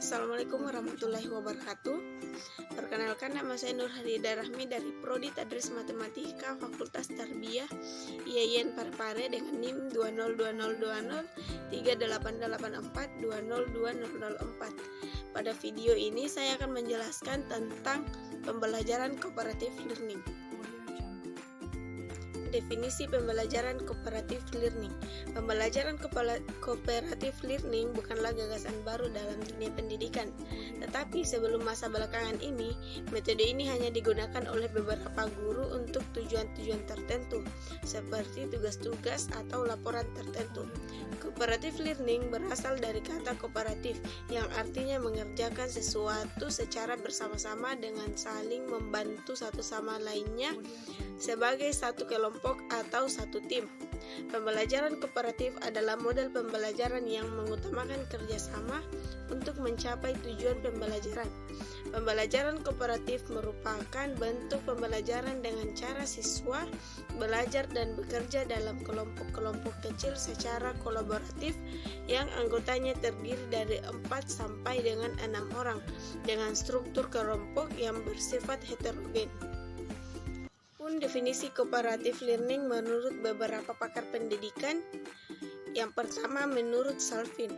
Assalamualaikum warahmatullahi wabarakatuh. Perkenalkan, nama saya Nur Hadidah Rahmi dari Prodi Tadris Matematika Fakultas Tarbiyah IAIN Parepare dengan NIM 20200208884202004. Pada video ini saya akan menjelaskan tentang pembelajaran cooperative learning. Definisi pembelajaran cooperative learning. Pembelajaran cooperative learning bukanlah gagasan baru dalam dunia pendidikan, tetapi sebelum masa belakangan ini, metode ini hanya digunakan oleh beberapa guru untuk tujuan-tujuan tertentu, seperti tugas-tugas atau laporan tertentu. Cooperative learning berasal dari kata kooperatif, yang artinya mengerjakan sesuatu secara bersama-sama dengan saling membantu satu sama lainnya sebagai satu kelompok atau satu tim. Pembelajaran kooperatif adalah model pembelajaran yang mengutamakan kerjasama untuk mencapai tujuan pembelajaran. Pembelajaran kooperatif merupakan bentuk pembelajaran dengan cara siswa belajar dan bekerja dalam kelompok-kelompok kecil secara kolaboratif yang anggotanya terdiri dari 4 sampai dengan 6 orang dengan struktur kelompok yang bersifat heterogen. Definisi cooperative learning menurut beberapa pakar pendidikan. Yang pertama, menurut Salvin,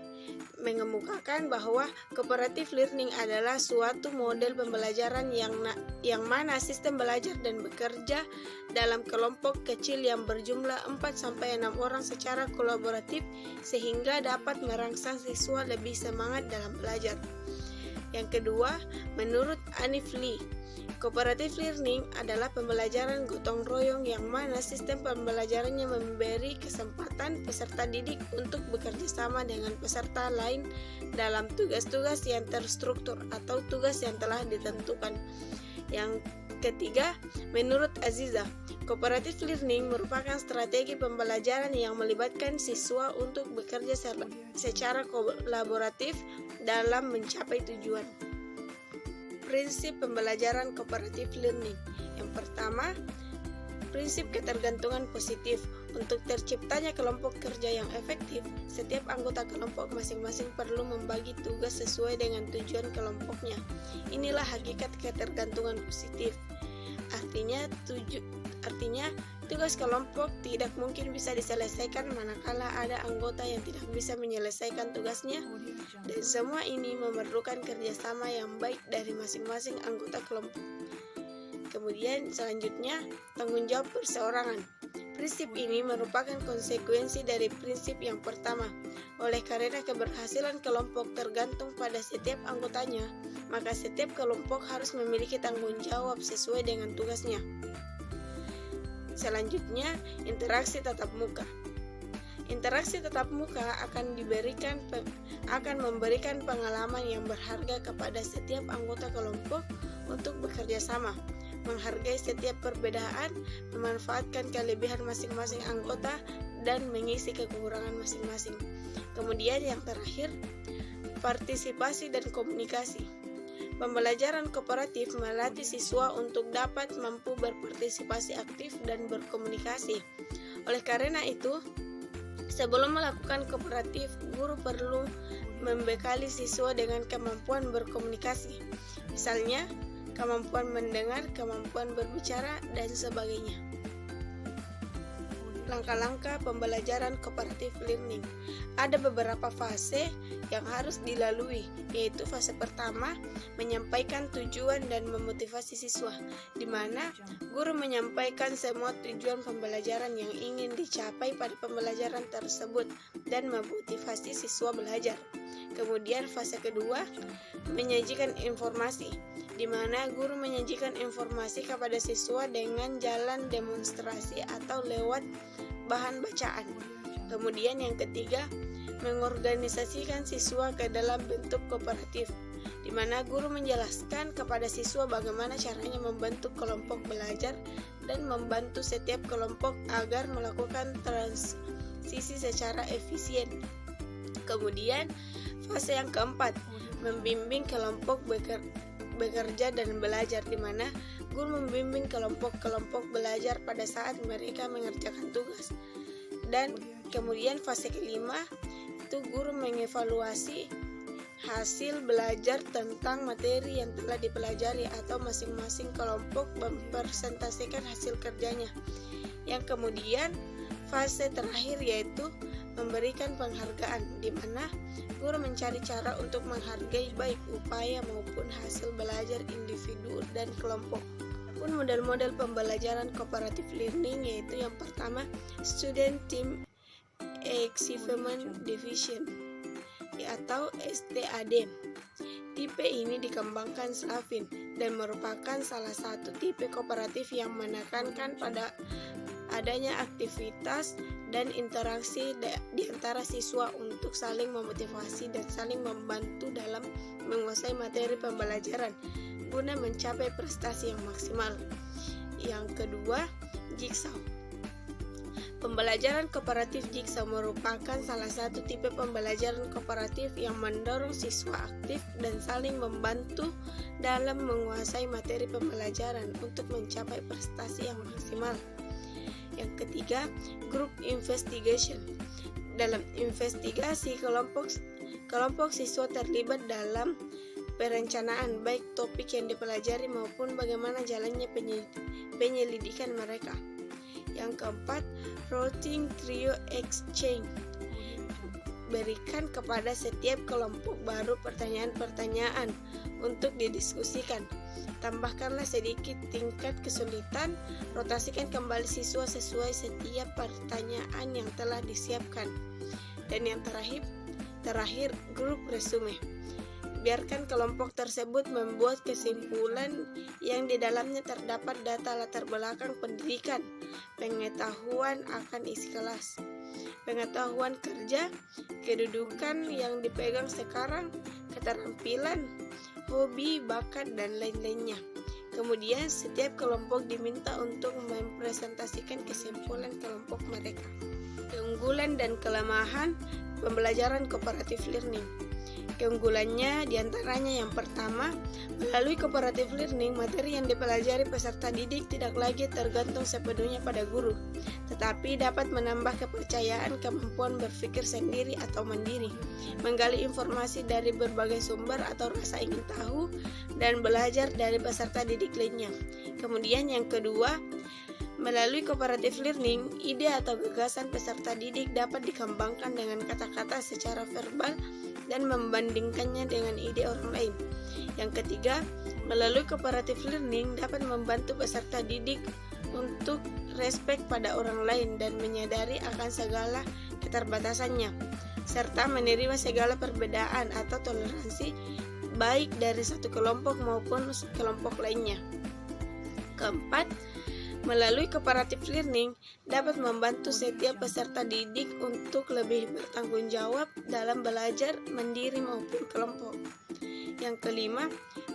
mengemukakan bahwa cooperative learning adalah suatu model pembelajaran yang mana sistem belajar dan bekerja dalam kelompok kecil yang berjumlah 4-6 orang secara kolaboratif sehingga dapat merangsang siswa lebih semangat dalam belajar. Yang kedua, menurut Anif Lee, cooperative learning adalah pembelajaran gotong royong yang mana sistem pembelajarannya memberi kesempatan peserta didik untuk bekerja sama dengan peserta lain dalam tugas-tugas yang terstruktur atau tugas yang telah ditentukan. Yang ketiga, menurut Aziza, cooperative learning merupakan strategi pembelajaran yang melibatkan siswa untuk bekerja secara kolaboratif dalam mencapai tujuan. Prinsip pembelajaran cooperative learning. Yang pertama, prinsip ketergantungan positif. Untuk terciptanya kelompok kerja yang efektif, setiap anggota kelompok masing-masing perlu membagi tugas sesuai dengan tujuan kelompoknya. Inilah hakikat ketergantungan positif. Artinya tugas kelompok tidak mungkin bisa diselesaikan manakala ada anggota yang tidak bisa menyelesaikan tugasnya, dan semua ini memerlukan kerjasama yang baik dari masing-masing anggota kelompok. Kemudian selanjutnya, tanggung jawab perseorangan. Prinsip ini merupakan konsekuensi dari prinsip yang pertama. Oleh karena keberhasilan kelompok tergantung pada setiap anggotanya, maka setiap kelompok harus memiliki tanggung jawab sesuai dengan tugasnya. Selanjutnya, interaksi tatap muka. Interaksi tatap muka akan memberikan pengalaman yang berharga kepada setiap anggota kelompok untuk bekerja sama, menghargai setiap perbedaan, memanfaatkan kelebihan masing-masing anggota, dan mengisi kekurangan masing-masing. Kemudian yang terakhir, partisipasi dan komunikasi. Pembelajaran kooperatif melatih siswa untuk dapat mampu berpartisipasi aktif dan berkomunikasi. Oleh karena itu, sebelum melakukan kooperatif, guru perlu membekali siswa dengan kemampuan berkomunikasi. Misalnya, kemampuan mendengar, kemampuan berbicara, dan sebagainya. Langkah-langkah pembelajaran cooperative learning. Ada beberapa fase yang harus dilalui, yaitu fase pertama, menyampaikan tujuan dan memotivasi siswa, di mana guru menyampaikan semua tujuan pembelajaran yang ingin dicapai pada pembelajaran tersebut dan memotivasi siswa belajar. Kemudian fase kedua, menyajikan informasi, di mana guru menyajikan informasi kepada siswa dengan jalan demonstrasi atau lewat bahan bacaan. Kemudian yang ketiga, mengorganisasikan siswa ke dalam bentuk kooperatif, di mana guru menjelaskan kepada siswa bagaimana caranya membentuk kelompok belajar dan membantu setiap kelompok agar melakukan transisi secara efisien. Kemudian fase yang keempat, membimbing kelompok bekerja dan belajar, di mana guru membimbing kelompok-kelompok belajar pada saat mereka mengerjakan tugas. Dan kemudian fase kelima itu guru mengevaluasi hasil belajar tentang materi yang telah dipelajari atau masing-masing kelompok mempresentasikan hasil kerjanya. Yang kemudian fase terakhir yaitu memberikan penghargaan, di mana guru mencari cara untuk menghargai baik upaya maupun hasil belajar individu dan kelompok. Pun model-model pembelajaran cooperative learning yaitu yang pertama Student Team Achievement Division atau STAD. Tipe ini dikembangkan Slavin dan merupakan salah satu tipe kooperatif yang menekankan pada adanya aktivitas dan interaksi di antara siswa untuk saling memotivasi dan saling membantu dalam menguasai materi pembelajaran guna mencapai prestasi yang maksimal. Yang kedua, Jigsaw. Pembelajaran kooperatif Jigsaw merupakan salah satu tipe pembelajaran kooperatif yang mendorong siswa aktif dan saling membantu dalam menguasai materi pembelajaran untuk mencapai prestasi yang maksimal. Yang ketiga, Group Investigation. Dalam investigasi, kelompok siswa terlibat dalam perencanaan baik topik yang dipelajari maupun bagaimana jalannya penyelidikan mereka. Yang keempat, Routing Trio Exchange. Berikan kepada setiap kelompok baru pertanyaan-pertanyaan untuk didiskusikan. Tambahkanlah sedikit tingkat kesulitan, rotasikan kembali siswa sesuai setiap pertanyaan yang telah disiapkan. Dan yang terakhir, grup resume. Biarkan kelompok tersebut membuat kesimpulan yang di dalamnya terdapat data latar belakang pendidikan, pengetahuan akan isi kelas, pengetahuan kerja, kedudukan yang dipegang sekarang, keterampilan, hobi, bakat, dan lain-lainnya. Kemudian setiap kelompok diminta untuk mempresentasikan kesimpulan kelompok mereka. Keunggulan dan kelemahan pembelajaran cooperative learning. Keunggulannya diantaranya yang pertama, melalui cooperative learning, materi yang dipelajari peserta didik tidak lagi tergantung sepenuhnya pada guru, tetapi dapat menambah kepercayaan, kemampuan berpikir sendiri atau mandiri, menggali informasi dari berbagai sumber atau rasa ingin tahu, dan belajar dari peserta didik lainnya. Kemudian yang kedua, melalui cooperative learning, ide atau gagasan peserta didik dapat dikembangkan dengan kata-kata secara verbal dan membandingkannya dengan ide orang lain. Yang ketiga, melalui cooperative learning dapat membantu peserta didik untuk respek pada orang lain dan menyadari akan segala keterbatasannya, serta menerima segala perbedaan atau toleransi baik dari satu kelompok maupun kelompok lainnya. Keempat, melalui cooperative learning dapat membantu setiap peserta didik untuk lebih bertanggung jawab dalam belajar mandiri maupun kelompok. Yang kelima,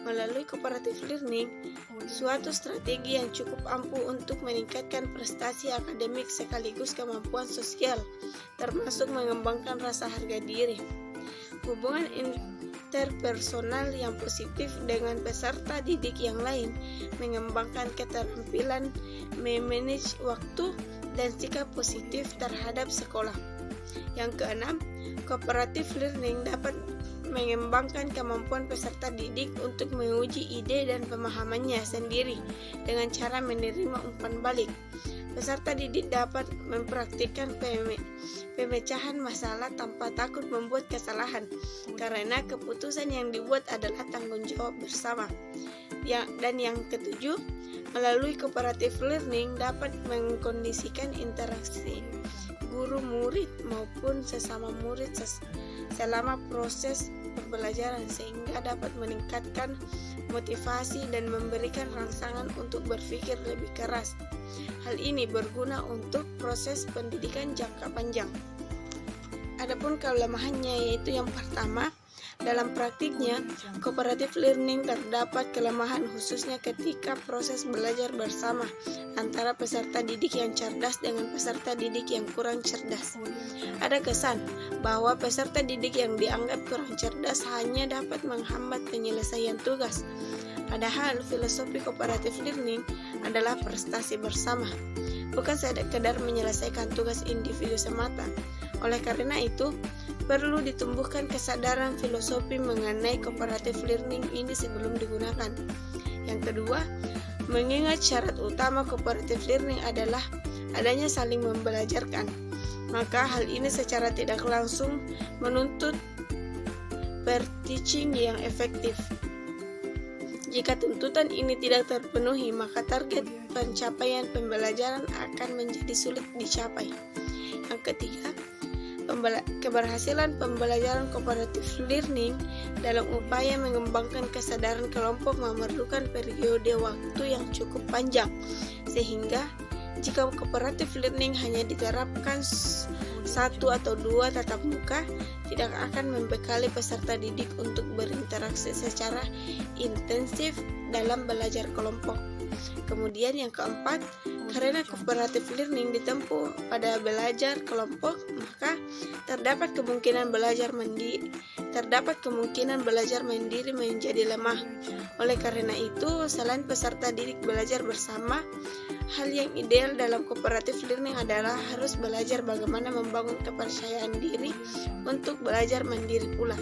melalui cooperative learning, suatu strategi yang cukup ampuh untuk meningkatkan prestasi akademik sekaligus kemampuan sosial, termasuk mengembangkan rasa harga diri. Hubungan interpersonal yang positif dengan peserta didik yang lain, mengembangkan keterampilan memanage waktu dan sikap positif terhadap sekolah. Yang keenam, cooperative learning dapat mengembangkan kemampuan peserta didik untuk menguji ide dan pemahamannya sendiri dengan cara menerima umpan balik. Peserta didik dapat mempraktikkan pemecahan masalah tanpa takut membuat kesalahan, karena keputusan yang dibuat adalah tanggung jawab bersama. Dan yang ketujuh, melalui cooperative learning dapat mengkondisikan interaksi guru-murid maupun sesama murid selama proses pembelajaran, sehingga dapat meningkatkan motivasi dan memberikan rangsangan untuk berpikir lebih keras. Hal ini berguna untuk proses pendidikan jangka panjang. Adapun kelemahannya yaitu yang pertama, dalam praktiknya, cooperative learning terdapat kelemahan khususnya ketika proses belajar bersama antara peserta didik yang cerdas dengan peserta didik yang kurang cerdas. Ada kesan bahwa peserta didik yang dianggap kurang cerdas hanya dapat menghambat penyelesaian tugas. Padahal filosofi cooperative learning adalah prestasi bersama, bukan sekedar menyelesaikan tugas individu semata. Oleh karena itu, perlu ditumbuhkan kesadaran filosofi mengenai cooperative learning ini sebelum digunakan. Yang kedua, mengingat syarat utama cooperative learning adalah adanya saling membelajarkan, maka hal ini secara tidak langsung menuntut peer teaching yang efektif. Jika tuntutan ini tidak terpenuhi, maka target pencapaian pembelajaran akan menjadi sulit dicapai. Yang ketiga, keberhasilan pembelajaran cooperative learning dalam upaya mengembangkan kesadaran kelompok memerlukan periode waktu yang cukup panjang, sehingga jika cooperative learning hanya diterapkan 1 atau 2 tatap muka, tidak akan membekali peserta didik untuk berinteraksi secara intensif dalam belajar kelompok. Kemudian yang keempat, karena cooperative learning ditempuh pada belajar kelompok, maka terdapat kemungkinan belajar mandiri menjadi lemah. Oleh karena itu, selain peserta didik belajar bersama, hal yang ideal dalam cooperative learning adalah harus belajar bagaimana membangun kepercayaan diri untuk belajar mandiri pula.